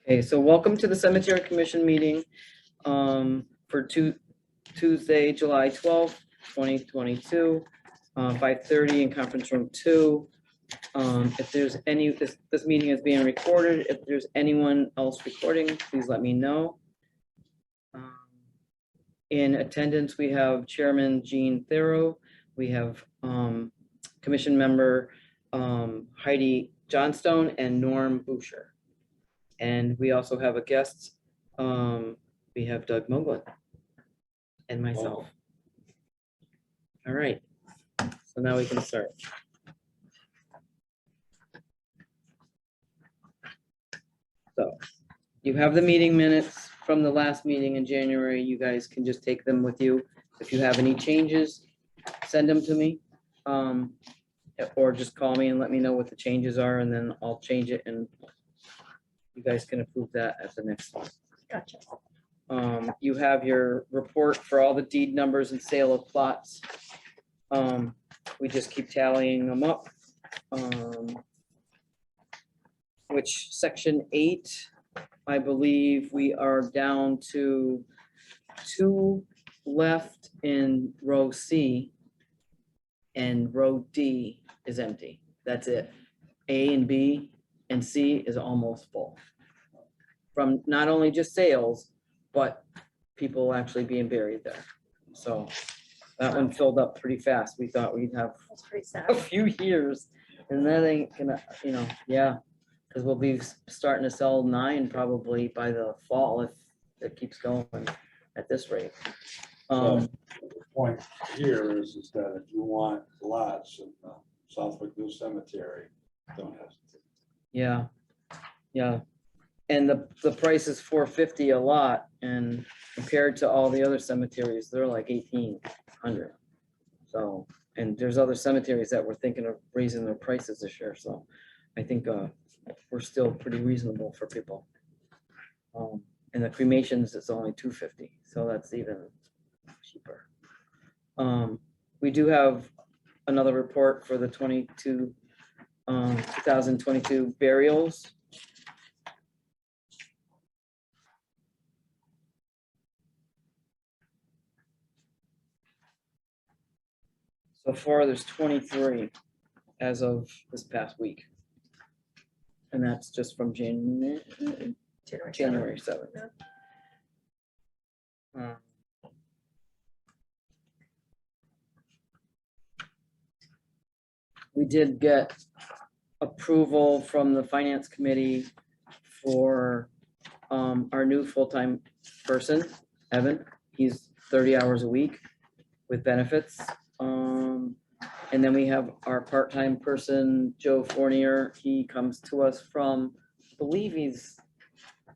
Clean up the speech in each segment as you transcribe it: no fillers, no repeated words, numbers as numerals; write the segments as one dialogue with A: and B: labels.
A: Okay, so welcome to the Cemetery Commission meeting for Tuesday, July 12th, 2022, 5:30 in conference room 2. If there's any, this meeting is being recorded. If there's anyone else recording, please let me know. In attendance, we have Chairman Gene Thero. We have Commission member Heidi Johnstone and Norm Boucher. And we also have a guest. We have Doug Moglen and myself. All right, so now we can start. So you have the meeting minutes from the last meeting in January. You guys can just take them with you. If you have any changes, send them to me. Or just call me and let me know what the changes are, and then I'll change it and you guys can approve that at the next one.
B: Gotcha.
A: You have your report for all the deed numbers and sale of plots. We just keep tallying them up. Which section 8, I believe we are down to 2 left in row C, and row D is empty. That's it. A and B and C is almost full. From not only just sales, but people actually being buried there. So that one filled up pretty fast. We thought we'd have
B: That's pretty sad.
A: a few years, and that ain't gonna, yeah, because we'll be starting to sell 9 probably by the fall if it keeps going at this rate.
C: So the point here is that if you want lots in Southwick New Cemetery, don't hesitate.
A: Yeah, yeah. And the price is $450 a lot, and compared to all the other cemeteries, they're like $1,800. So, and there's other cemeteries that were thinking of raising their prices this year, so I think we're still pretty reasonable for people. And the cremations is only $250, so that's even cheaper. We do have another report for the 2022 burials. So far, there's 23 as of this past week. And that's just from January 7th. We did get approval from the finance committee for our new full-time person, Evan. He's 30 hours a week with benefits. And then we have our part-time person, Joe Fournier. He comes to us from, I believe he's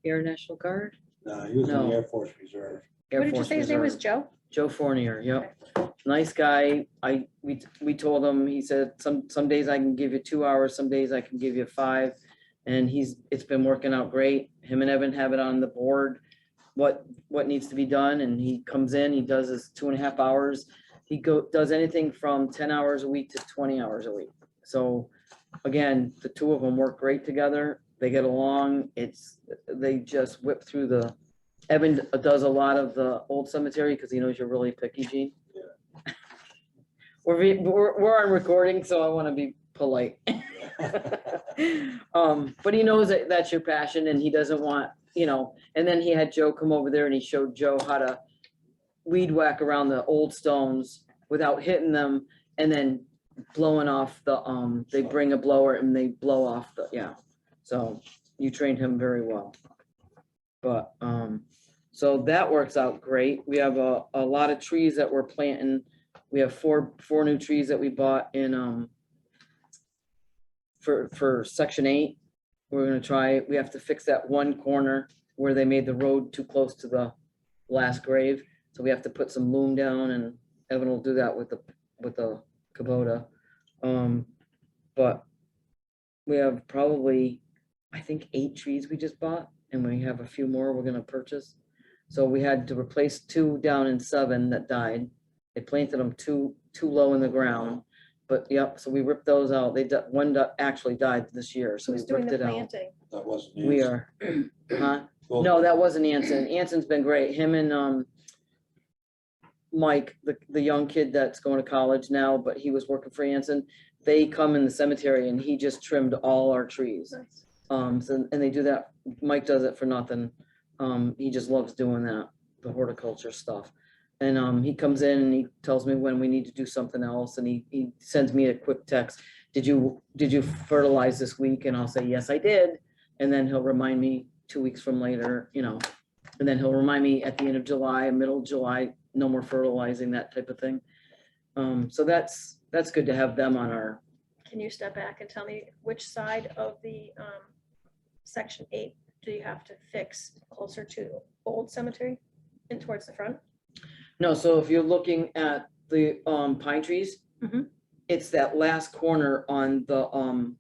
A: Air National Guard?
C: No, he was in
A: No.
C: the Air Force Reserve.
A: Air
B: What did you
A: Force
B: say his name was,
A: Reserve.
B: Joe?
A: Joe Fournier, yep. Nice guy. We told him, he said, some days I can give you 2 hours, some days I can give you 5. And it's been working out great. Him and Evan have it on the board, what needs to be done. And he comes in, he does his 2.5 hours. He does anything from 10 hours a week to 20 hours a week. So again, the two of them work great together. They get along. They just whip through Evan does a lot of the old cemetery because he knows you're really picky, Gene.
C: Yeah.
A: We're on recording, so I want to be polite. But he knows that's your passion, and he doesn't want, and then he had Joe come over there and he showed Joe how to weed whack around the old stones without hitting them, and then blowing off they bring a blower and they blow off so you trained him very well. But so that works out great. We have a lot of trees that we're planting. We have four new trees that we bought in for section 8. We're gonna try, we have to fix that one corner where they made the road too close to the last grave. So we have to put some loom down, and Evan will do that with the Kubota. But we have probably, I think, 8 trees we just bought, and we have a few more we're gonna purchase. So we had to replace 2 down in 7 that died. They planted them too low in the ground. But yep, so we ripped those out. One actually died this year, so we
B: Who's doing
A: ripped
B: the
A: it out.
B: planting?
C: That wasn't
A: We
C: easy.
A: are, Huh?
C: Well,
A: No, that wasn't Anson. Anson's been great. Him and, Mike, the young kid that's going to college now, but he was working for Anson. They come in the cemetery and he just trimmed all our trees.
B: Nice.
A: And they do that. Mike does it for nothing. He just loves doing that, the horticulture stuff. And, he comes in and he tells me when we need to do something else, and he sends me a quick text. Did you fertilize this week? And I'll say, yes, I did. And then he'll remind me 2 weeks from later, and then he'll remind me at the end of July, middle of July, no more fertilizing, that type of thing. So that's good to have them on our,
B: Can you step back and tell me which side of the section 8 do you have to fix closer to Old Cemetery and towards the front?
A: no, so if you're looking at the pine trees,
B: Mhm.
A: it's that last corner on the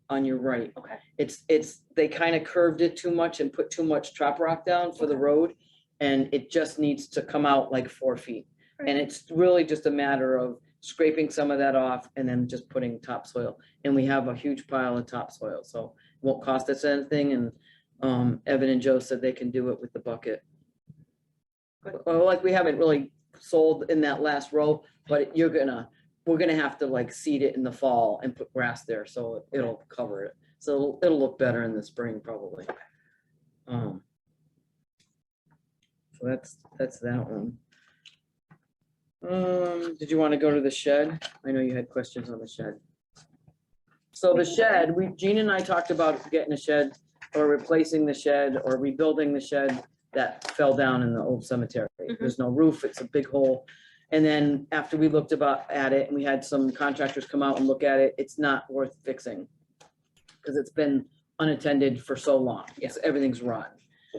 A: on your right.
B: Okay.
A: It's they kind of curved it too much and put too much trap rock down for the
B: Okay.
A: road, and it just needs to come out like 4 feet.
B: Right.
A: And it's really just a matter of scraping some of that off and then just putting topsoil. And we have a huge pile of topsoil, so it won't cost us anything. And Evan and Joe said they can do it with the bucket.
B: Good.
A: Well, like, we haven't really sold in that last row, but we're gonna have to like seed it in the fall and put grass there, so it'll cover it. So it'll look better in the spring probably. So that's that one. Did you want to go to the shed? I know you had questions on the shed. So the shed, Gene and I talked about getting a shed or replacing the shed or rebuilding the shed that fell down in the old cemetery. There's no roof, it's a big hole. And then after we looked at it and we had some contractors come out and look at it, it's not worth fixing. Because it's been unattended for so long. Everything's rotten.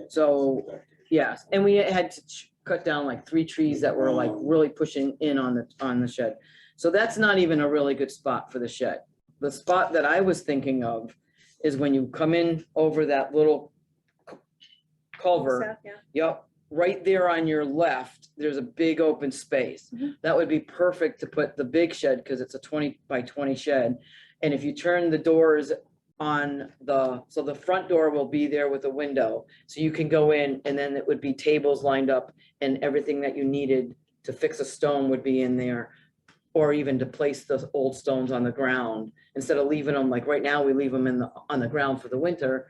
A: So, yes, and we had to cut down like 3 trees that were like really pushing in on the shed. So that's not even a really good spot for the shed. The spot that I was thinking of is when you come in over that little culvert.
B: South, yeah.
A: Yep, right there on your left, there's a big open space.
B: Mhm.
A: That would be perfect to put the big shed, because it's a 20 by 20 shed. And if you turn the doors on so the front door will be there with a window, so you can go in, and then it would be tables lined up and everything that you needed to fix a stone would be in there. Or even to place the old stones on the ground, instead of leaving them, like right now, we leave them on the ground for the winter.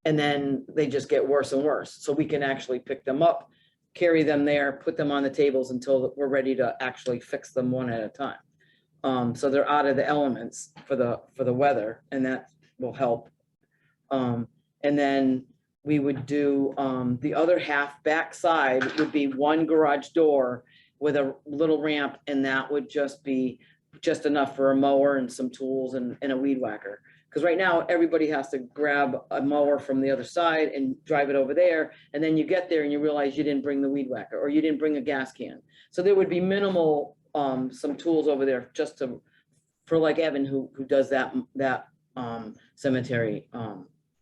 A: And then they just get worse and worse. So we can actually pick them up, carry them there, put them on the tables until we're ready to actually fix them one at a time. So they're out of the elements for the weather, and that will help. And then we would do, the other half backside would be one garage door with a little ramp, and that would just be just enough for a mower and some tools and a weed whacker. Because right now, everybody has to grab a mower from the other side and drive it over there. And then you get there and you realize you didn't bring the weed whacker, or you didn't bring a gas can. So there would be minimal, some tools over there just for like Evan, who does that cemetery.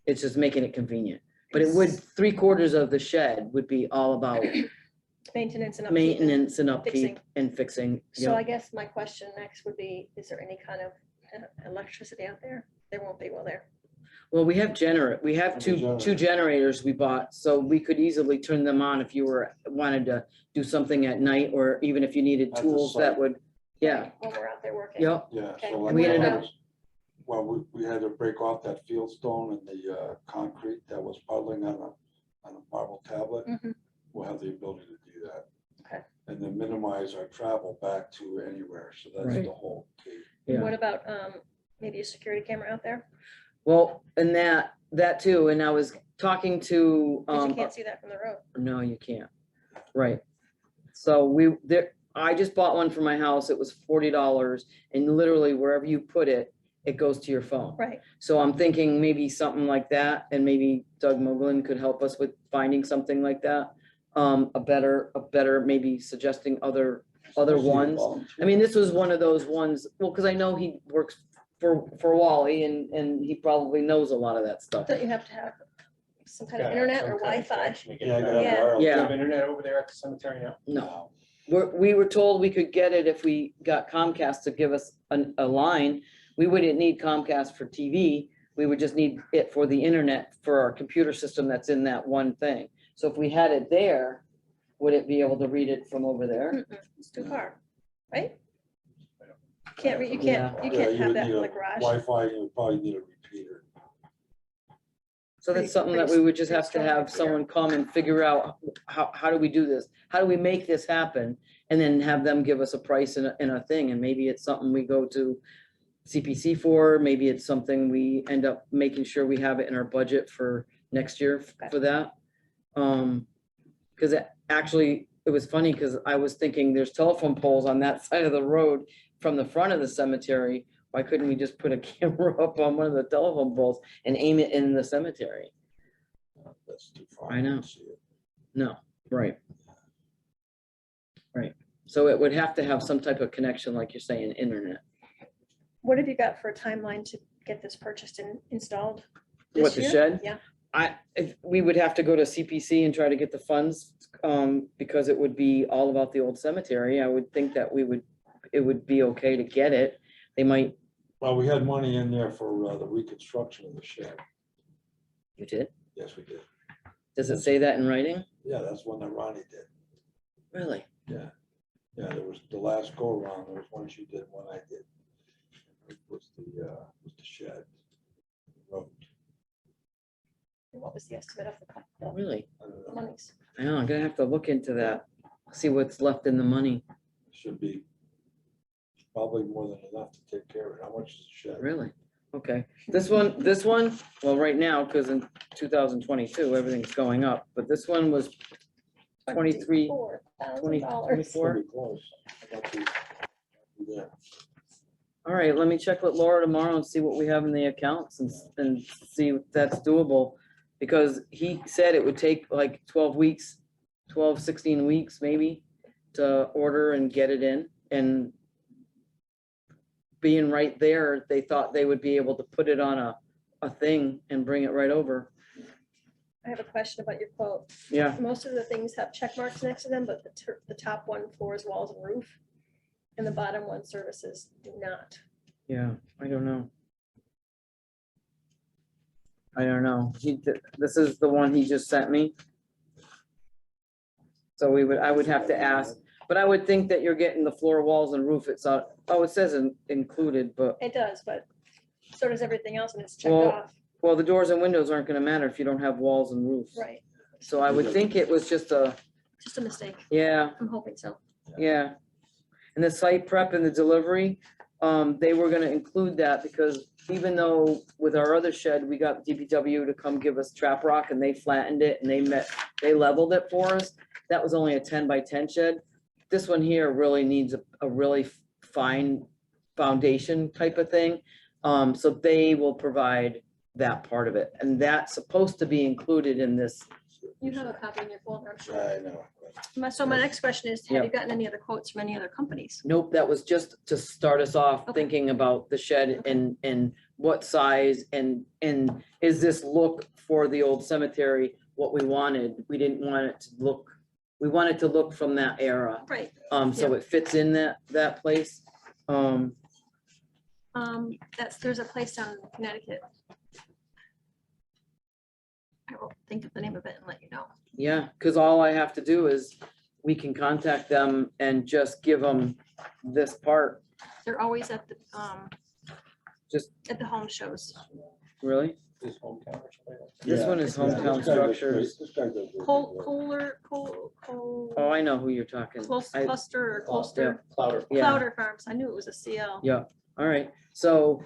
A: It's just making it convenient. But it would, 3/4 of the shed would be all about
B: Maintenance and upkeep.
A: maintenance and upkeep
B: fixing.
A: and fixing.
B: So I
A: Yep.
B: guess my question next would be, is there any kind of electricity out there? There won't be, will there?
A: Well, we have we have
C: And the
A: two
C: generator.
A: generators we bought, so we could easily turn them on if you wanted to do something at night, or even if you needed
C: At the
A: tools that
C: site.
A: would, yeah,
B: When we're out there working?
A: yep.
C: Yeah,
B: Okay,
C: so
B: and
C: like
A: we
C: that
A: ended up-
C: was, well, we had to break off that field stone and the concrete that was puddling on a marble tablet.
B: Mhm.
C: We'll have the ability to do that.
B: Okay.
C: And then minimize our travel back to anywhere, so that's
A: Right.
C: the whole key.
A: Yeah.
B: What about maybe a security camera out there?
A: Well, and that too, and I was talking to,
B: Because you can't see that from the road.
A: no, you can't, right. So I just bought one for my house, it was $40, and literally wherever you put it, it goes to your phone.
B: Right.
A: So I'm thinking maybe something like that, and maybe Doug Moglen could help us with finding something like that. A better, maybe suggesting other ones. I mean, this was one of those ones, well, because I know he works for Wally, and he probably knows a lot of that stuff.
B: Don't you have to have some kind of
D: Yeah,
B: internet
D: some
B: or
D: kind of
B: Wi-Fi?
D: connection to get
C: Yeah, I
D: that.
C: got
B: Yeah.
C: wireless.
D: Do you
A: Yeah.
D: have internet over there at the cemetery now?
A: No, we were told we could get it if we got Comcast to give us a line. We wouldn't need Comcast for TV. We would just need it for the internet for our computer system that's in that one thing. So if we had it there, would it be able to read it from over there?
B: Mm-mm, it's too far, right? Can't read, you
A: Yeah.
B: can't, you
C: Yeah,
B: can't
C: you
B: have
C: would
B: that
C: need
B: in
C: a
B: the garage.
C: Wi-Fi, you would probably need a repeater.
A: So
B: Pretty-
A: that's something that
B: pretty-
A: we would just
B: pretty
A: have to
B: strong
A: have
B: idea.
A: someone come and figure out how do we do this? How do we make this happen? And then have them give us a price and a thing, and maybe it's something we go to CPC for, maybe it's something we end up making sure we have it in our budget for next year for that. Cause actually, it was funny, cause I was thinking there's telephone poles on that side of the road from the front of the cemetery. Why couldn't we just put a camera up on one of the telephone poles and aim it in the cemetery?
C: That's too far.
A: I know.
C: to see it.
A: No, right. Right. So it would have to have some type of connection, like you're saying, internet.
B: What have you got for a timeline to get this purchased and installed?
A: What,
B: This
A: the
B: year?
A: shed?
B: Yeah,
A: If we would have to go to CPC and try to get the funds, because it would be all about the old cemetery. I would think that it would be okay to get it. They might.
C: Well, we had money in there for the reconstruction of the shed.
A: You did?
C: Yes, we did.
A: Does it say that in writing?
C: Yeah, that's one that Ronnie did.
A: Really?
C: Yeah, there was the last go around, there was one she did, one I did. It was the shed. Road.
B: and what was the estimate of the
A: Really?
C: I don't know,
B: monies?
A: I know, I'm gonna have to look into that, see what's left in the money.
C: should be probably more than enough to take care of it. How much is the shed?
A: Really? Okay. This one, well, right now, because in 2022, everything's going up, but this one was 23, 20,
B: $24,000.
A: 24.
C: Pretty close. Not too- Yeah.
A: All right, let me check with Laura tomorrow and see what we have in the accounts and see if that's doable. Because he said it would take like 12 weeks, 12, 16 weeks maybe to order and get it in. And being right there, they thought they would be able to put it on a thing and bring it right over.
B: I have a question about your quote.
A: Yeah,
B: Most of the things have check marks next to them, but the top one, floors, walls, and roof, and the bottom one, services, do not.
A: yeah, I don't know. I don't know. This is the one he just sent me. So I would have to ask, but I would think that you're getting the floor, walls and roof. It's not, oh, it says included, but,
B: It does, but so does everything else, and it's checked
A: Well-
B: off,
A: well, the doors and windows aren't gonna matter if you don't have walls and roofs.
B: right?
A: So I would think it was just
B: Just a mistake.
A: yeah,
B: I'm hoping so.
A: yeah. And the site prep and the delivery, they were gonna include that because even though with our other shed, we got DPW to come give us trap rock and they flattened it and they leveled it for us. That was only a 10 by 10 shed. This one here really needs a really fine foundation type of thing. So they will provide that part of it. And that's supposed to be included in this.
B: You have a copy in your folder, I'm sure.
C: I know.
B: So my next question is, have
A: Yeah.
B: you gotten any other quotes from any other companies?
A: Nope, that was just to start us off
B: Okay.
A: thinking about the shed
B: Okay.
A: and what size and is this look for the old cemetery what we wanted? We didn't want it to look, we wanted to look from that era.
B: Right,
A: So it fits in that place.
B: there's a place down in Connecticut. I will think of the name of it and let you know.
A: Yeah, because all I have to do is we can contact them and just give them this part.
B: They're always at the,
A: Just-
B: at the home shows.
A: Really?
D: This hometown or something like that.
A: This one is
C: Yeah,
A: hometown
C: this guy does
A: structures.
C: great. This guy does really good work.
A: Oh, I know who you're talking. I-
B: Cluster or
D: Oh,
B: Cluster,
D: Clouder.
A: Yeah.
B: Clouder Farms. I knew it was a CL.
A: Yeah, all right, so.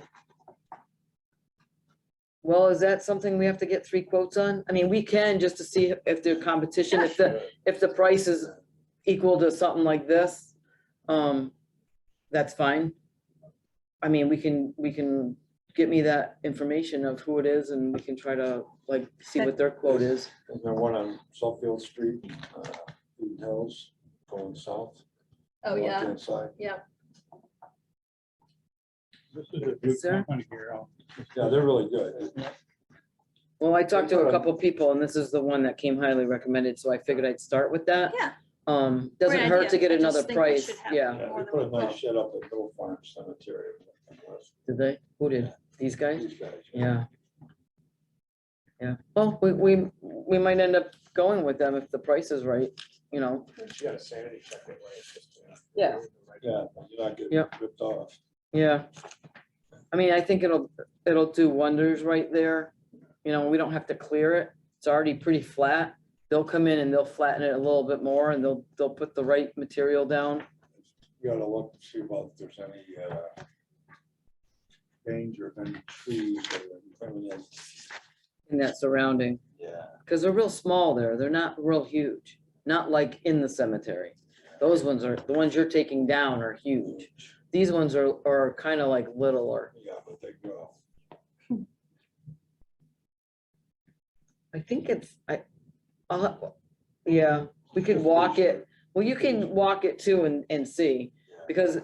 A: Well, is that something we have to get 3 quotes on? I mean, we can just to see if their competition, if the price is equal to something like this, that's fine. I mean, we can get me that information of who it is and we can try to like see what their quote is.
C: And then one on Suffield Street, Eden Hills, going south.
B: Oh, yeah,
C: left-hand side.
B: yeah.
E: This is a good
A: Sir?
E: company here.
C: Yeah, they're really good.
A: Well, I talked to a couple people and this is the one that came highly recommended, so I figured I'd start with that.
B: Yeah.
A: Doesn't
B: Great
A: hurt to
B: idea.
A: get
B: I just
A: another
B: think we
A: price,
B: should have
A: yeah.
C: Yeah,
B: more
C: they
B: than
C: put a
B: one
C: nice
B: quote.
C: shed up at Middle Farm Cemetery.
A: Did they? Who did? These guys?
C: These guys.
A: Yeah, Yeah, well, we might end up going with them if the price is right, you know.
D: She got a sanity check anyway. It's just,
A: Yeah.
C: Yeah, you're not getting
A: Yep.
C: ripped off.
A: Yeah. I mean, I think it'll do wonders right there. You know, we don't have to clear it. It's already pretty flat. They'll come in and they'll flatten it a little bit more and they'll put the right material down.
C: You gotta look to see about if there's any, danger of any trees or anything.
A: In that surrounding,
C: Yeah.
A: because they're real small there. They're not real huge, not like in the cemetery. Those ones are, the ones you're taking down are huge. These ones are kind of like littler.
C: Yeah, but they grow.
A: I think yeah, we could walk it. Well, you can walk it too and see, because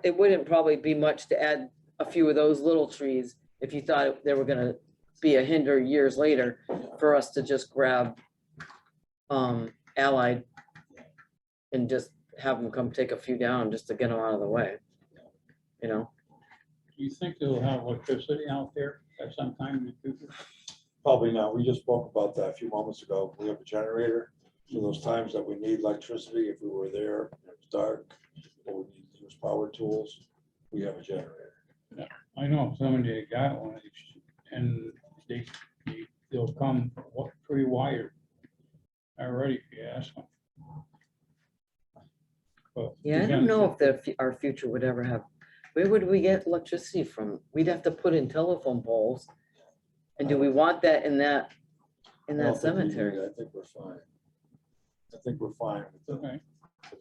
A: it wouldn't probably be much to add a few of those little trees if you thought they were gonna be a hinder years later for us to just grab Allied and just have them come take a few down just to get them out of the way, you know?
E: Do you think they'll have electricity out there at some time in the future?
C: Probably not. We just spoke about that a few moments ago. We have a generator for those times that we need electricity. If we were there, and it's dark, or we need to use power tools, we have a generator.
E: I know somebody got one and they'll come pre-wired already if you ask them. But
A: Yeah, I don't know if our future would ever have, where would we get electricity from? We'd have to put in telephone poles. And do we want that in that
C: I don't think we do
A: cemetery?
C: that. I think we're fine. I think we're fine with
E: Okay.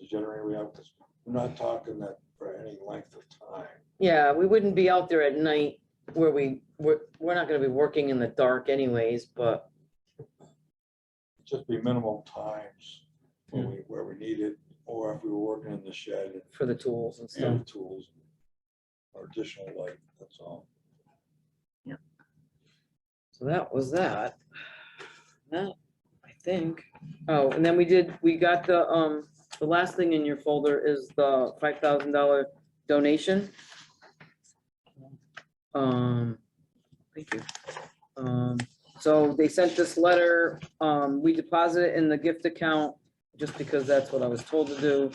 C: the generator we have, because we're not talking that for any length of time.
A: Yeah, we wouldn't be out there at night where we're not gonna be working in the dark anyways, but
C: Just be minimum times where we need it, or if we were working in the shed and
A: for the tools and stuff.
C: other tools or additional light, that's all.
A: So that was that. That, I think. Oh, and then we got the last thing in your folder is the $5,000 donation. Thank you. So they sent this letter, we deposited it in the gift account just because that's what I was told to do.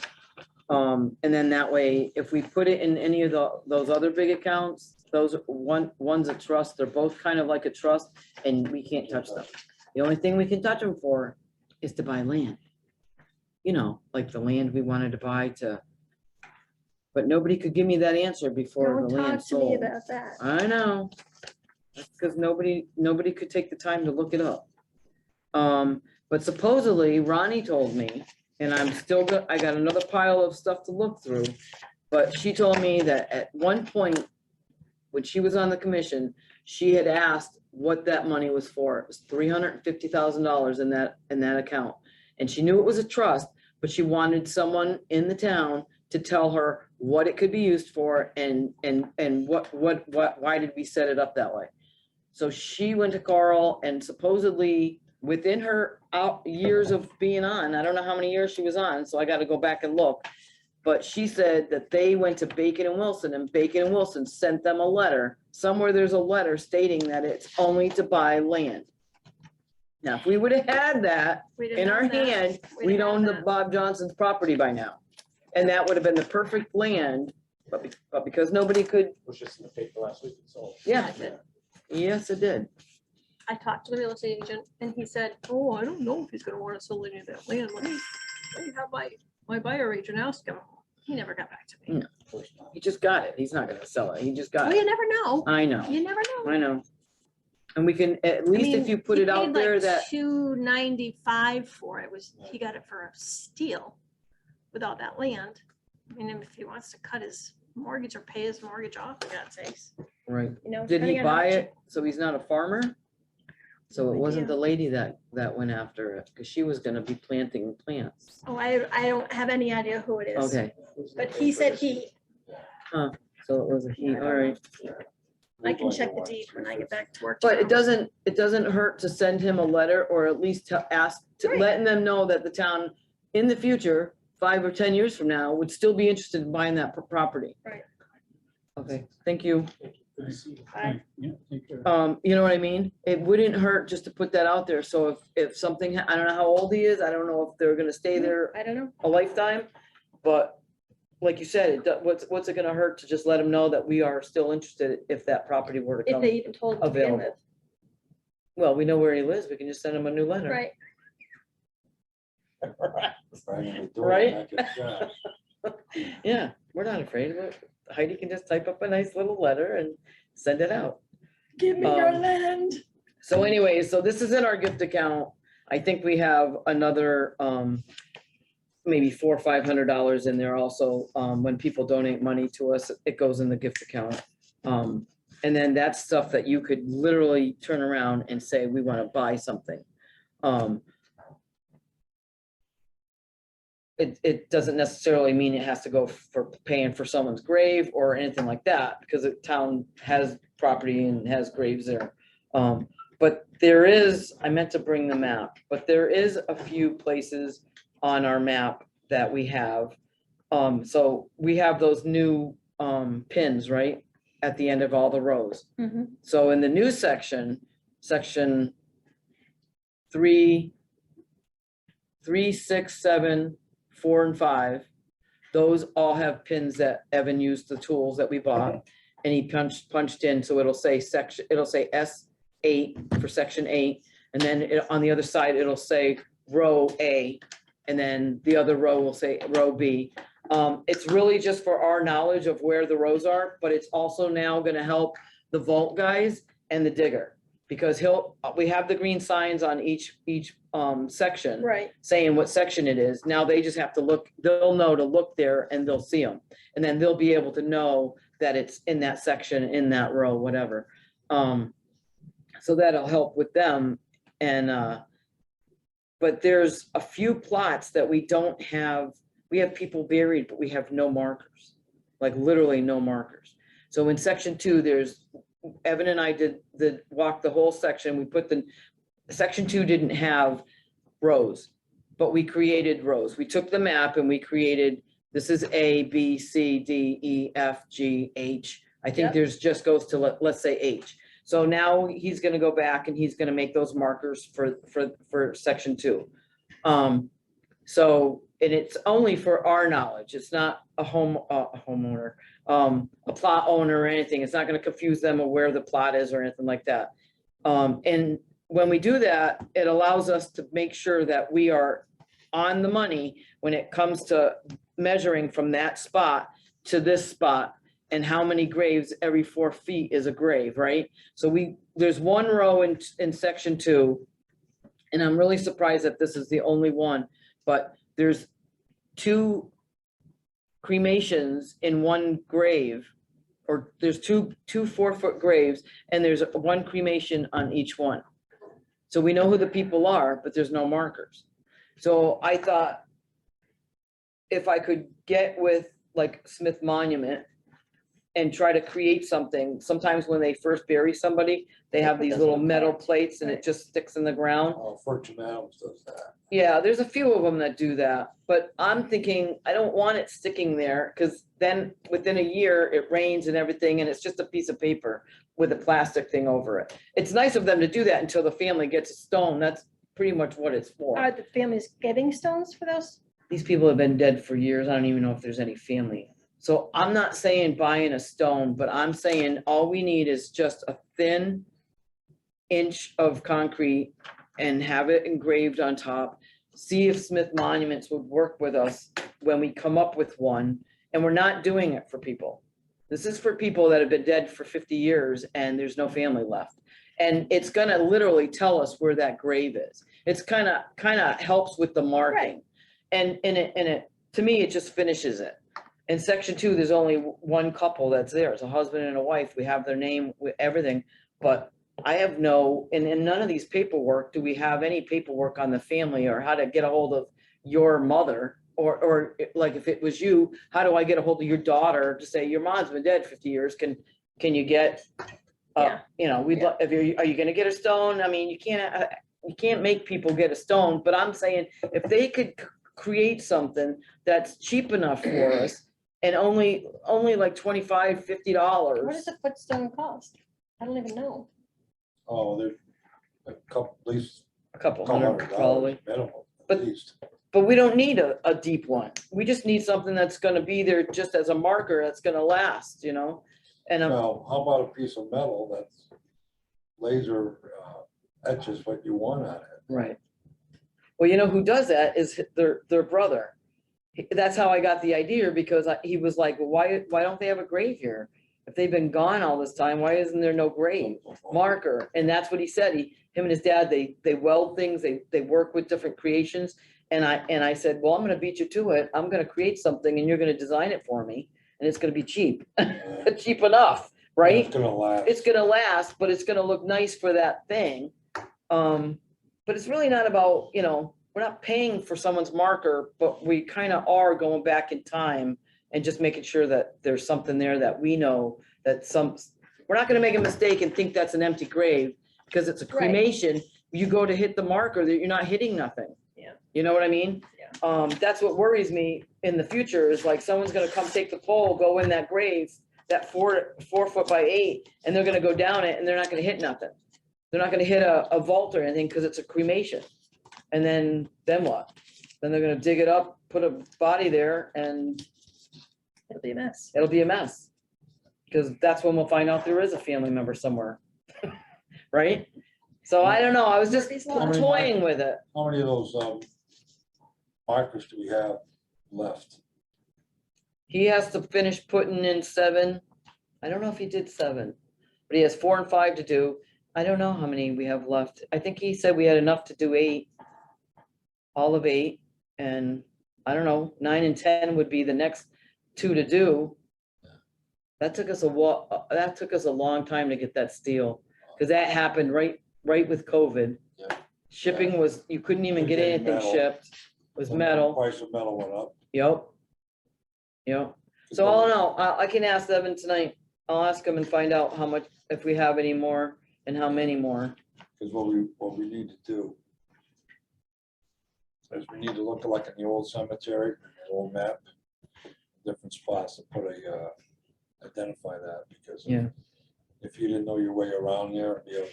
A: And then that way, if we put it in any of those other big accounts, those one's a trust, they're both kind of like a trust, and we can't touch them. The only thing we can touch them for is to buy land. You know, like the land we wanted to buy but nobody could give me that answer before
B: Don't
A: the land
B: talk to me
A: sold.
B: about that.
A: I know. That's because nobody could take the time to look it up. But supposedly Ronnie told me, and I got another pile of stuff to look through, but she told me that at one point, when she was on the commission, she had asked what that money was for. It was $350,000 in that account. And she knew it was a trust, but she wanted someone in the town to tell her what it could be used for and why did we set it up that way. So she went to Carl, and supposedly within her years of being on, I don't know how many years she was on, so I got to go back and look. But she said that they went to Bacon and Wilson, and Bacon and Wilson sent them a letter. Somewhere there's a letter stating that it's only to buy land. Now, if we would have had that
B: We didn't
A: in our
B: have that.
A: hand,
B: We
A: we'd
B: didn't have
A: own the
B: that.
A: Bob Johnson's property by now. And that would have been the perfect land, but because nobody could,
D: Was just in the paper last week, so.
A: yeah,
B: I did.
A: yes, it did.
B: I talked to the real estate agent and he said, oh, I don't know if he's gonna want to sell any of that land. Let me have my buyer agent ask him. He never got back to me.
A: No. He just got it. He's not gonna sell it. He just got
B: Well, you
A: it.
B: never know.
A: I know,
B: You never know.
A: I know. And we can, at least if you put it out there that,
B: $295 for it he got it for a steal with all that land. I mean, if he wants to cut his mortgage or pay his mortgage off, for God's sakes,
A: right,
B: you know.
A: did he
B: depending on how
A: buy
B: much
A: it? So he's not a farmer? So it
B: No
A: wasn't
B: idea.
A: the lady that went after it, because she was gonna be planting plants.
B: Oh, I don't have any idea who it is.
A: Okay,
B: But he said he,
A: so it was a he, all right.
B: I can check the deed when I get back to work.
A: But it
B: tomorrow.
A: doesn't hurt to send him a letter, or at least to ask,
B: Right.
A: letting them know that the town in the future, 5 or 10 years from now, would still be interested in buying that property.
B: Right.
A: Okay, thank you.
D: Good to see you.
B: Bye.
E: Yeah, take care.
A: You know what I mean? It wouldn't hurt just to put that out there. So if something, I don't know how old he is. I don't know if they're gonna stay there
B: I don't know.
A: a lifetime. But like you said, what's it gonna hurt to just let them know that we are still interested if that property were to
B: If
A: come?
B: they even told him to begin with,
A: Available. Well, we know where he lives. We can just send him a new letter.
B: right?
C: Right, and we're doing
A: Right?
C: that, good job.
A: Yeah, we're not afraid. Heidi can just type up a nice little letter and send it out.
B: Give
A: me your
B: land.
A: So anyway, so this is in our gift account. I think we have another, maybe $400 or $500 in there also. When people donate money to us, it goes in the gift account. And then that's stuff that you could literally turn around and say, we want to buy something. It doesn't necessarily mean it has to go for paying for someone's grave or anything like that, because the town has property and has graves there. But there is, I meant to bring the map, but there is a few places on our map that we have. So we have those new pins, right, at the end of all the rows.
B: Mhm.
A: So in the new section, section 3, 6, 7, 4, and 5, those all have pins that Evan used the tools that we bought, and he punched in, so it'll say S8 for section 8, and then on the other side, it'll say row A, and then the other row will say row B. It's really just for our knowledge of where the rows are, but it's also now gonna help the vault guys and the digger, because we have the green signs on each section
B: Right,
A: saying what section it is. Now they just have to look, they'll know to look there and they'll see them. And then they'll be able to know that it's in that section, in that row, whatever. So that'll help with them. And, but there's a few plots that we don't have, we have people buried, but we have no markers, like literally no markers. So in section 2, Evan and I did walk the whole section. We put section 2 didn't have rows, but we created rows. We took the map and we created, this is A, B, C, D, E, F, G, H. I think
B: Yep.
A: there's just goes to, let's say H. So now he's gonna go back and he's gonna make those markers for section 2. So, and it's only for our knowledge. It's not a homeowner, a plot owner or anything. It's not gonna confuse them of where the plot is or anything like that. And when we do that, it allows us to make sure that we are on the money when it comes to measuring from that spot to this spot and how many graves every 4 feet is a grave, right? So there's one row in section 2, and I'm really surprised that this is the only one, but there's 2 cremations in one grave, or there's two 4-foot graves, and there's 1 cremation on each one. So we know who the people are, but there's no markers. So I thought if I could get with like Smith Monument and try to create something, sometimes when they first bury somebody, they have
B: put
A: these
B: those
A: little
B: little
A: metal
B: cards,
A: plates and it
B: right.
A: just sticks in the ground.
C: Fortune Adams does that.
A: Yeah, there's a few of them that do that, but I'm thinking, I don't want it sticking there, because then within a year, it rains and everything, and it's just a piece of paper with a plastic thing over it. It's nice of them to do that until the family gets a stone. That's pretty much what it's for.
B: are the families getting stones for those?
A: These people have been dead for years. I don't even know if there's any family. So I'm not saying buying a stone, but I'm saying all we need is just a thin inch of concrete and have it engraved on top. See if Smith Monuments would work with us when we come up with one. And we're not doing it for people. This is for people that have been dead for 50 years and there's no family left. And it's gonna literally tell us where that grave is. It's kind of helps with the marking. And it, to me, it just finishes it. In section 2, there's only 1 couple that's there. It's a husband and a wife. We have their name with everything, but I have in none of these paperwork, do we have any paperwork on the family or how to get a hold of your mother? Or like if it was you, how do I get a hold of your daughter to say, your mom's been dead 50 years, can you get,
B: Yeah.
A: you know, are you gonna get a stone? I mean, you can't make people get a stone, but I'm saying if they could create something that's cheap enough for us and only like $25, $50.
B: What does a footstone cost? I don't even know.
C: Oh, there's a couple, at least
A: A couple
C: a couple
A: hundred
C: $100
A: probably,
C: minimum,
A: But-
C: at least.
A: but we don't need a deep one. We just need something that's gonna be there just as a marker that's gonna last, you know? And
C: Now, how about a piece of metal that's laser etches what you want on it?
A: right. Well, you know who does that is their brother. That's how I got the idea, because he was like, well, why don't they have a grave here? If they've been gone all this time, why isn't there no grave marker? And that's what he said. Him and his dad, they weld things, they work with different creations. And I said, well, I'm gonna beat you to it. I'm gonna create something and you're gonna design it for me. And it's gonna be cheap, cheap enough, right?
C: It's gonna last.
A: It's gonna last, but it's gonna look nice for that thing. But it's really not about, you know, we're not paying for someone's marker, but we kind of are going back in time and just making sure that there's something there that we know that we're not gonna make a mistake and think that's an empty grave, because it's a
B: Right.
A: cremation. You go to hit the marker, that you're not hitting nothing.
B: Yeah.
A: You know what I mean?
B: Yeah.
A: That's what worries me in the future, is like someone's gonna come take the pole, go in that grave, that 4 foot by 8, and they're gonna go down it and they're not gonna hit nothing. They're not gonna hit a vault or anything, because it's a cremation. And then what? Then they're gonna dig it up, put a body there, and
B: It'll be a mess.
A: it'll be a mess. Because that's when we'll find out there is a family member somewhere. Right? So I don't know, I was just
B: Murphy's Law.
A: toying with it.
C: How many of those markers do we have left?
A: He has to finish putting in 7. I don't know if he did 7, but he has 4 and 5 to do. I don't know how many we have left. I think he said we had enough to do 8. All of 8, and I don't know, 9 and 10 would be the next 2 to do. That took us a long time to get that steel, because that happened right with COVID.
C: Yeah.
A: Shipping was, you couldn't even get
C: Couldn't get
A: anything
C: metal.
A: shipped. It was metal.
C: Price of metal went up.
A: Yep. So I don't know, I can ask Evan tonight. I'll ask him and find out how much, if we have any more and how many more.
C: Because what we need to do is we need to look like in the old cemetery, the old map, different spots to put identify that, because
A: Yeah.
C: if you didn't know your way around there, and you'd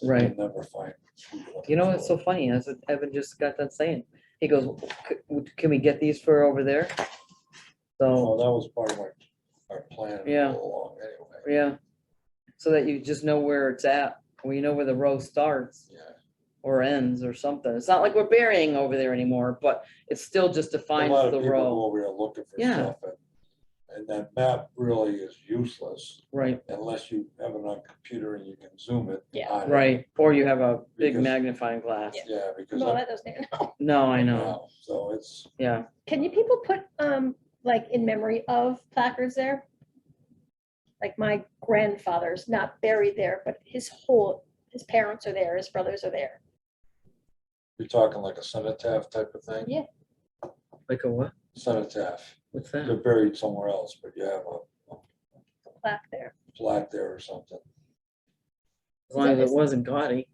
A: Right.
C: never find. who you're
A: You know,
C: looking
A: it's so
C: for.
A: funny, as Evan just got done saying, he goes, can we get these for over there?
C: Oh,
A: So,
C: that was part of our plan
A: Yeah.
C: all along anyway.
A: yeah, so that you just know where it's at, or you know where the row starts
C: Yeah.
A: or ends or something. It's not like we're burying over there anymore, but it still just
C: A
A: defines
C: lot of
A: the
C: people go
A: row,
C: over there looking for
A: Yeah.
C: stuff, and that map really is useless
A: right,
C: unless you have it on a computer and you can zoom it.
B: Yeah.
C: on it.
A: right, or you have a big
C: Because-
A: magnifying glass.
B: Yeah.
C: Yeah, because.
B: Well, that doesn't even know.
A: No, I know,
C: So it's,
A: yeah,
B: Can you people put, like in memory of placards there? Like my grandfather's not buried there, but his parents are there, his brothers are there.
C: you're talking like a cenotaph type of thing?
B: Yeah.
A: like a what,
C: Cenotaph.
A: what's
C: They're
A: that?
C: buried somewhere else, but you have a
B: Plaque there.
C: plaque there or something.
A: As long as it wasn't gaudy.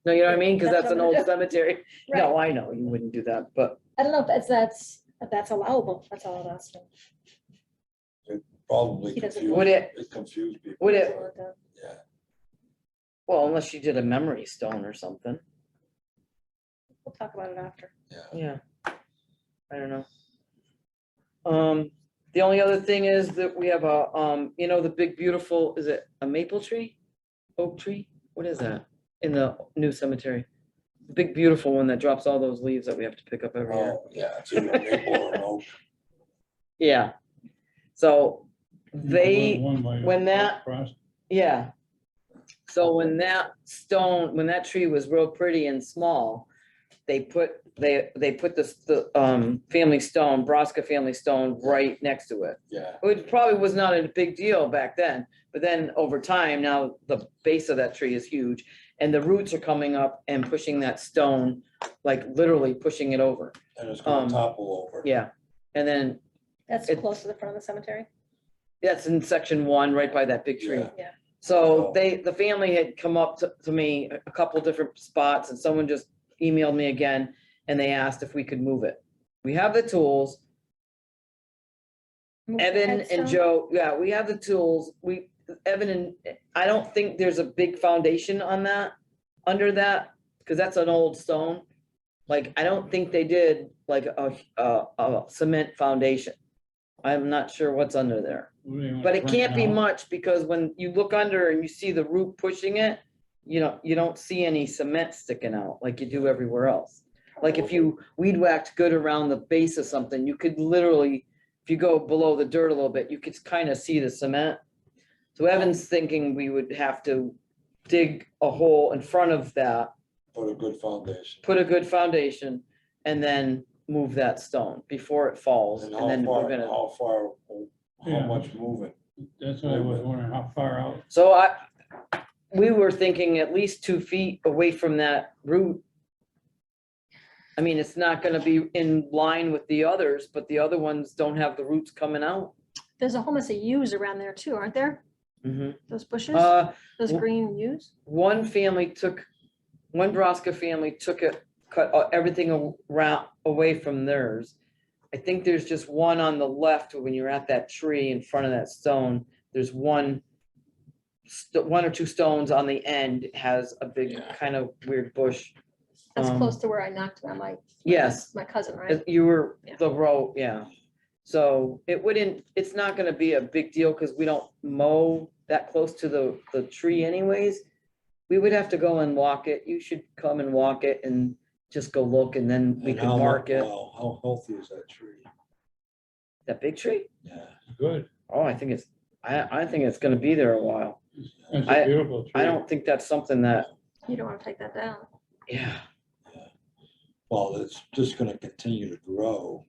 A: No, you know what I mean, because
B: That's
A: that's an
B: what I'm
A: old
B: gonna
A: cemetery.
B: Right.
A: No, I know, you wouldn't do that, but
B: I don't know if that's allowable. That's all I'm asking.
C: Probably
B: He doesn't-
C: confused.
A: Would it-
C: It confused people.
A: would it-
C: Yeah.
A: well, unless you did a memory stone or something.
B: We'll talk about it after.
A: Yeah, I don't know. The only other thing is that we have a, you know, the big beautiful, is it a maple tree? Oak tree? What is that? In the new cemetery? The big beautiful one that drops all those leaves that we have to pick up every year.
C: Oh, yeah, it's either maple or an oak.
A: Yeah. So they,
E: One by
A: when that-
E: across.
A: yeah. So when that tree was real pretty and small, they put the family stone, Braska family stone, right next to it.
C: Yeah,
A: Which probably was not a big deal back then, but then over time, now the base of that tree is huge. And the roots are coming up and pushing that stone, like literally pushing it over.
C: and it's gonna
A: Um,
C: topple over.
A: Yeah. And then
B: That's
A: It-
B: close to the front of the cemetery.
A: that's in section 1, right by that big tree.
C: Yeah.
B: Yeah.
A: So
C: Oh.
A: the family had come up to me a couple different spots, and someone just emailed me again and they asked if we could move it. We have the tools.
B: Move the
A: Evan and
B: headstone.
A: Joe, yeah, we have the tools. Evan and, I don't think there's a big foundation on that, under that, because that's an old stone. Like, I don't think they did like a cement foundation. I'm not sure what's under there.
E: What do you want,
A: But it
E: bring
A: can't be
E: out?
A: much, because when you look under and you see the root pushing it, you don't see any cement sticking out like you do everywhere else. Like if you weed whacked good around the base of something, you could literally, if you go below the dirt a little bit, you could kind of see the cement. So Evan's thinking we would have to dig a hole in front of that,
C: Put a good foundation.
A: put a good foundation, and then move that stone before it falls,
C: And
A: and then we're gonna.
C: how
E: Yeah.
C: much moving?
E: That's what I was wondering, how far out?
A: So we were thinking at least 2 feet away from that root. I mean, it's not gonna be in line with the others, but the other ones don't have the roots coming out.
B: There's a whole mess of yews around there too, aren't there?
A: Mhm.
B: Those bushes, those
A: w-
B: green yews?
A: One Braska family took it, cut everything around, away from theirs. I think there's just one on the left, when you're at that tree in front of that stone, there's one or two stones on the end, has a big
C: Yeah.
A: kind of weird bush.
B: That's
A: Um,
B: close to where I knocked down
A: Yes,
B: my cousin, right?
A: you were
B: Yeah.
A: the row, yeah. So it's not gonna be a big deal, because we don't mow that close to the tree anyways. We would have to go and walk it. You should come and walk it and just go look, and then we
C: And
A: can
C: how
A: mark it.
C: well, how healthy is that tree?
A: That big tree?
C: Yeah.
E: Good.
A: Oh, I think it's gonna be there a while.
E: It's
A: I-
E: a beautiful tree.
A: I don't think that's something that,
B: You don't want to take that down.
A: yeah,
C: Well, it's just gonna continue to grow.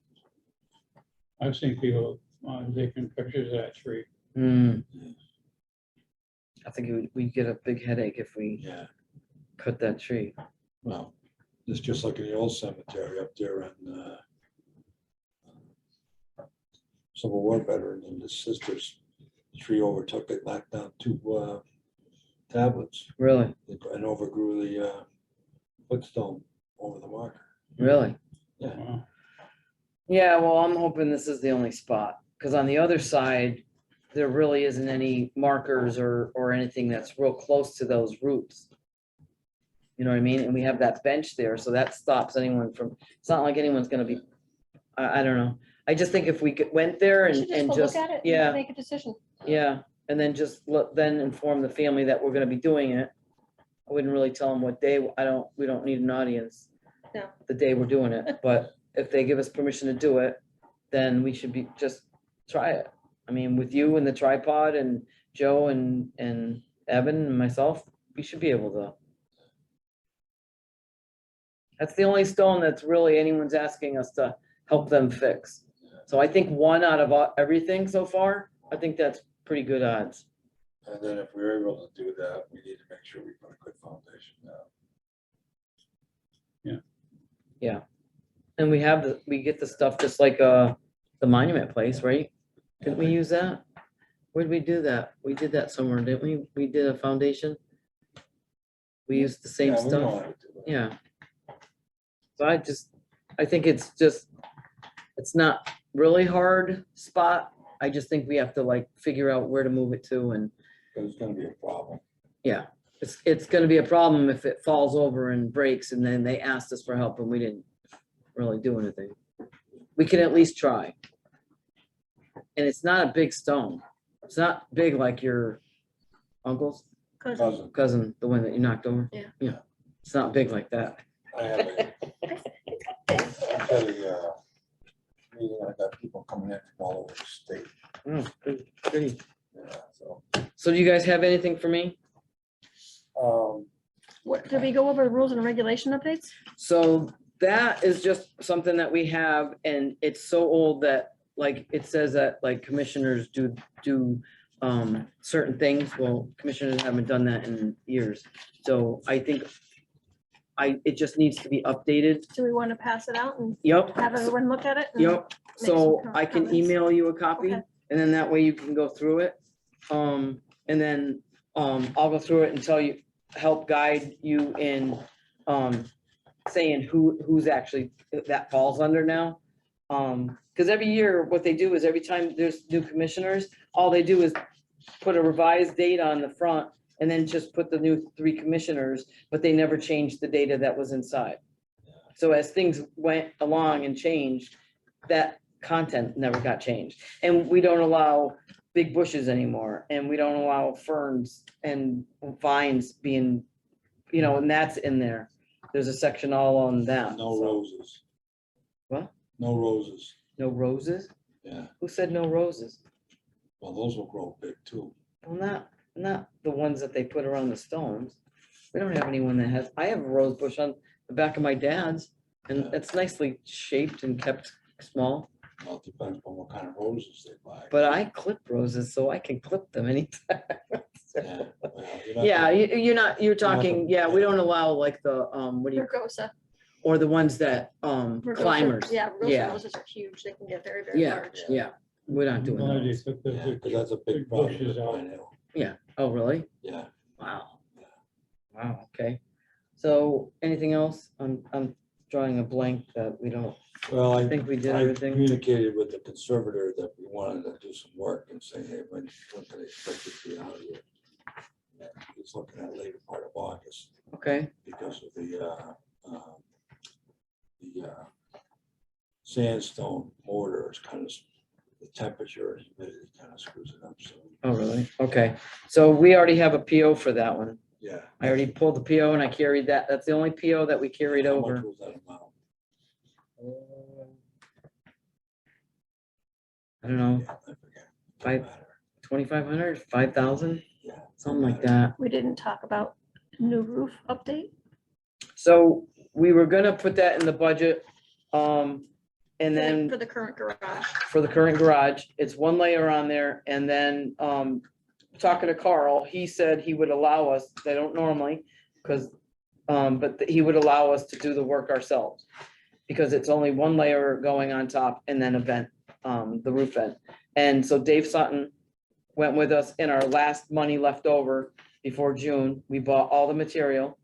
E: I've seen people taking pictures of that tree.
A: hmm. I think we'd get a big headache if we
C: Yeah.
A: cut that tree.
C: Well, it's just like in the old cemetery up there in Civil War veteran and his sister's tree overtook it, knocked down 2 tablets
A: Really,
C: and overgrew the footstone over the marker.
A: really?
E: Wow.
A: Yeah, well, I'm hoping this is the only spot, because on the other side, there really isn't any markers or anything that's real close to those roots. You know what I mean? And we have that bench there, so that stops anyone from, it's not like anyone's gonna be, I don't know. I just think if we went there
B: We should
A: and
B: go
A: just,
B: look at it and
A: yeah,
B: make a decision.
A: yeah, and then just then inform the family that we're gonna be doing it. I wouldn't really tell them what day, we don't need an audience.
B: No.
A: The day we're doing it, but if they give us permission to do it, then we should just try it. I mean, with you and the tripod and Joe and Evan and myself, we should be able to. That's the only stone that's really anyone's asking us to help them fix. So I think one out of everything so far, I think that's pretty good odds.
C: And then if we're able to do that, we need to make sure we put a good foundation down.
A: And we get the stuff just like the monument place, right? Didn't we use that? Where'd we do that? We did that somewhere, didn't we? We did a foundation. We used the same
C: Yeah, we know
A: stuff.
C: how to do it.
A: Yeah. So I think it's not really hard spot. I just think we have to like figure out where to move it to, and
C: Because it's gonna be a problem.
A: yeah, it's gonna be a problem if it falls over and breaks, and then they asked us for help and we didn't really do anything. We can at least try. And it's not a big stone. It's not big like your uncle's
C: Cousin,
A: cousin, the one that you knocked over.
B: Yeah.
A: Yeah, it's not big like that.
C: I have a meeting, I got people coming in from all over the state.
A: Oh, pretty.
C: Yeah, so,
A: So do you guys have anything for me?
B: What, did we go over the rules and regulation updates?
A: So that is just something that we have, and it's so old that, like, it says that, like, commissioners do certain things. Well, commissioners haven't done that in years. So I think it just needs to be updated.
B: Do we want to pass it out and
A: Yep.
B: have everyone look at it? and-
A: Yep. So I can
B: comments.
A: email you a copy,
B: Okay.
A: and then that way you can go through it. And then I'll go through it and help guide you in saying who's actually that falls under now. because every year, what they do is every time there's new commissioners, all they do is put a revised date on the front and then just put the new 3 commissioners, but they never changed the data that was inside. So as things went along and changed, that content never got changed. And we don't allow big bushes anymore, and we don't allow ferns and vines being, and that's in there. There's a section all on that.
C: No
A: so-
C: roses.
A: What?
C: No roses,
A: No roses?
C: yeah.
A: Who said no roses?
C: Well, those will grow big too.
A: Well, not the ones that they put around the stones. We don't have anyone that has, I have a rose bush on the back of my dad's, and
C: Yeah.
A: it's nicely shaped and kept small.
C: Well, it depends on what kind of roses they buy.
A: But I clip roses, so I can clip them anytime.
C: Yeah, well, you're not
A: Yeah,
C: gonna-
A: you're talking, yeah, we don't allow like the, what do you,
B: Rugosa.
A: or the ones that,
B: Rugosa-
A: climbers.
B: Yeah, Rugosa
A: Yeah.
B: roses are huge. They can get very, very
A: Yeah,
B: large.
A: yeah, we're not
E: I'm
A: doing
E: glad they
A: those.
E: took the
C: Yeah,
E: big-
C: 'cause that's a big
E: big
C: problem
E: bushes
C: with
E: out.
C: Pine Hill.
A: Yeah, oh, really?
C: Yeah,
A: Wow. Wow, okay. So anything else? I'm drawing a blank that we don't,
C: well,
A: I
C: I
A: think we did
C: I
A: everything.
C: communicated with the conservator that we wanted to do some work and saying, hey, when can they expect it to be out here? And he's looking at later part of August
A: Okay,
C: because of the sandstone mortar is kind of, the temperature and humidity kind of screws it up, so,
A: oh, really? Okay, so we already have a PO for that one.
C: yeah.
A: I already pulled the PO and I carried that. That's the only PO that we carried
C: How much
A: over.
C: was that amount?
A: I don't know,
C: Yeah, I forget.
A: Five-
C: Doesn't matter.
A: 2,500, 5,000,
C: Yeah.
A: something like that.
B: We didn't talk about new roof update.
A: So we were gonna put that in the budget. And then
B: For the current garage.
A: for the current garage, it's 1 layer on there. And then, talking to Carl, he said he would allow us, they don't normally, because, but he would allow us to do the work ourselves. Because it's only 1 layer going on top and then a vent, the roof vent. And so Dave Sutton went with us in our last money left over before June. We bought all the material,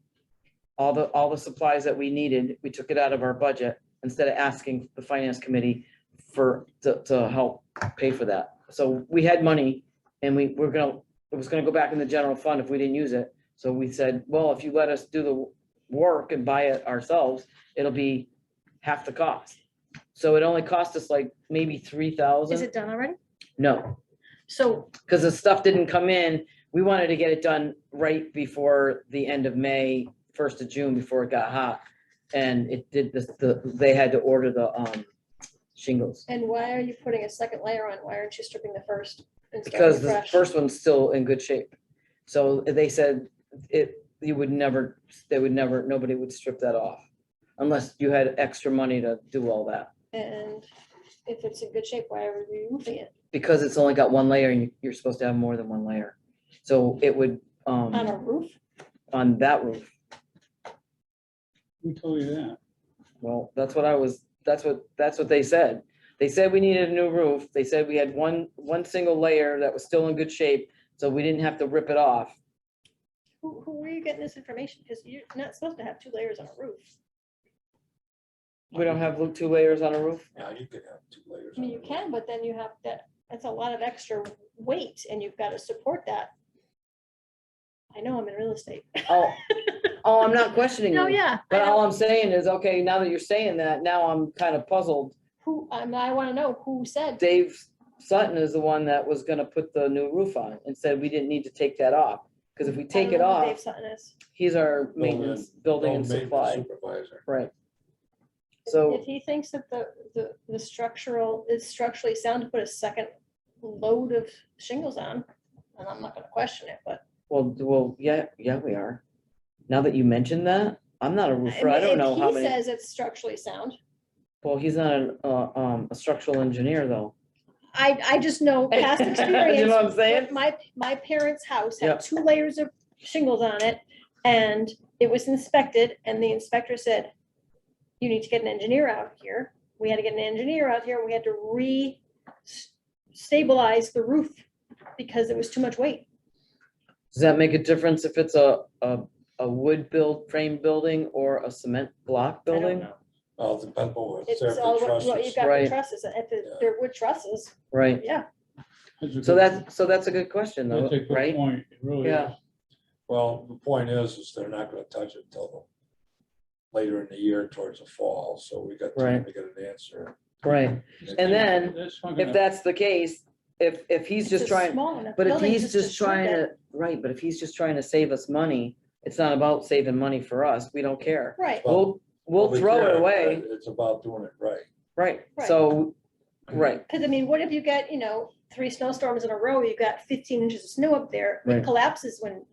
A: all the supplies that we needed. We took it out of our budget instead of asking the finance committee to help pay for that. So we had money and it was gonna go back in the general fund if we didn't use it. So we said, well, if you let us do the work and buy it ourselves, it'll be half the cost. So it only cost us like maybe
B: Is
A: 3,000.
B: it done already?
A: No,
B: So
A: because the stuff didn't come in. We wanted to get it done right before the end of May, 1st of June, before it got hot. And it did they had to order the shingles.
B: And why are you putting a second layer on? Why aren't you stripping the first? and starting
A: Because the
B: fresh?
A: first one's still in good shape. So they said nobody would strip that off unless you had extra money to do all that.
B: And if it's in good shape, why are we removing it?
A: Because it's only got 1 layer and you're supposed to have more than 1 layer. So it would,
B: On a roof?
A: on that roof.
E: Who told you that?
A: Well, that's what they said. They said we needed a new roof. They said we had one single layer that was still in good shape, so we didn't have to rip it off.
B: Who are you getting this information? Because you're not supposed to have 2 layers on a roof.
A: We don't have 2 layers on a roof?
C: Yeah, you could have 2 layers.
B: I mean,
C: on
B: you
C: it.
B: can, but then you have that's a lot of extra weight and you've got to support that. I know I'm in real estate.
A: Oh, I'm not questioning
B: No,
A: you.
B: yeah. I
A: But
B: know.
A: all I'm saying is, okay, now that you're saying that, now I'm kind of puzzled.
B: I want to know who said.
A: Dave Sutton is the one that was gonna put the new roof on and said we didn't need to take that off. Because if we
B: I don't
A: take it
B: know who Dave
A: off,
B: Sutton is.
A: he's our
C: Building-
A: maintenance, building and
C: maintenance
A: supply,
C: Supervisor.
A: right? So,
B: If he thinks that the structural is structurally sound to put a second load of shingles on, and I'm not gonna question it, but.
A: well, yeah, we are. Now that you mentioned that, I'm not a roofer. I don't know how
B: He
A: many,
B: says it's structurally sound.
A: well, he's not a structural engineer though.
B: I just know past
A: You know
B: experience.
A: what I'm saying?
B: My parents' house
A: Yeah.
B: had 2 layers of shingles on it, and it was inspected, and the inspector said, you need to get an engineer out here. We had to get an engineer out here, we had to stabilize the roof because it was too much weight.
A: Does that make a difference if it's a wood frame building or a cement block
B: I don't
A: building?
B: know.
C: Well, it depends on what.
B: It's
C: Sarah
B: all what you
C: trusses.
B: got
A: Right.
B: for trusses, if
C: Yeah.
B: they're wood trusses,
A: right.
B: yeah.
A: So that's a good question though,
E: That's a good
A: right?
E: point, it really
A: Yeah.
E: is.
C: Well, the point is they're not gonna touch it until later in the year towards the fall, so we got time
A: Right.
C: to get an answer.
A: Right. And then,
E: That's not
A: If
E: gonna-
A: that's the case, if he's
B: It's
A: just
B: a
A: trying,
B: small enough
A: but if
B: building
A: he's just
B: to
A: trying
B: shoot
A: to, right, but if he's just trying to save us money, it's not about saving money for us. We don't care.
B: that. Right,
C: Well,
A: We'll
C: we
A: throw
C: care,
A: it
C: but
A: away,
C: It's about doing it right.
A: right?
B: Right.
A: So, right,
B: because I mean, what if you get, 3 snowstorms in a row, you got 15 inches of snow up there, it
A: Right.
B: collapses when,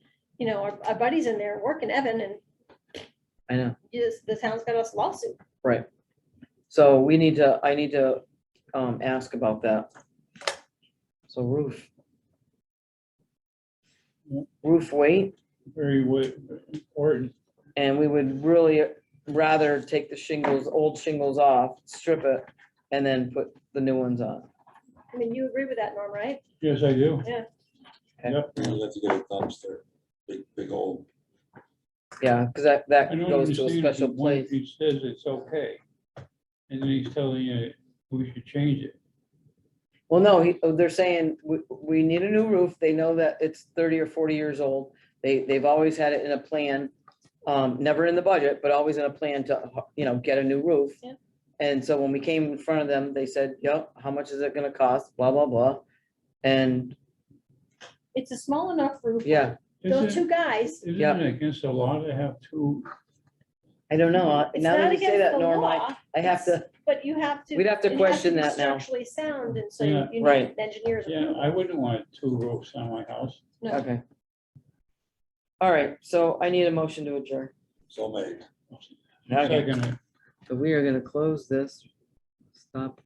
B: our buddy's in there working, Evan, and
A: I know.
B: the town's got us a lawsuit.
A: Right. So I need to ask about that. So roof. Roof weight,
E: Very important.
A: and we would really rather take the shingles, old shingles off, strip it, and then put the new ones on.
B: I mean, you agree with that, Norm, right?
E: Yes, I do.
B: Yeah.
A: Okay.
E: Yep.
C: You have to get a dumpster, big old.
A: Yeah, because that
E: I don't
A: goes to a
E: understand
A: special
E: when
A: place.
E: he says it's okay. And then he's telling you we should change it.
A: Well, no, they're saying we need a new roof. They know that it's 30 or 40 years old. They've always had it in a plan, never in the budget, but always in a plan to, get a new roof.
B: Yeah.
A: And so when we came in front of them, they said, yep, how much is it gonna cost? Blah, blah, blah. And
B: It's a small enough roof.
A: yeah,
B: Those
E: Isn't
B: 2 guys,
A: Yep.
E: it against the law to have two?
A: I don't know.
B: it's
A: Now
B: not
A: that you say
B: against
A: that,
B: the
A: Norm,
B: law.
A: I have to,
B: But you have to.
A: We'd have to
B: it has
A: question
B: be
A: that now.
B: Structurally sound, and so
E: Yeah,
B: you
A: right.
B: need an engineer's
E: Yeah,
B: approval.
E: I wouldn't want two roofs on my house.
B: No.
A: okay. All right, so I need a motion to adjourn.
C: So made.
A: Okay.
E: Second,
A: So we are gonna close this, stop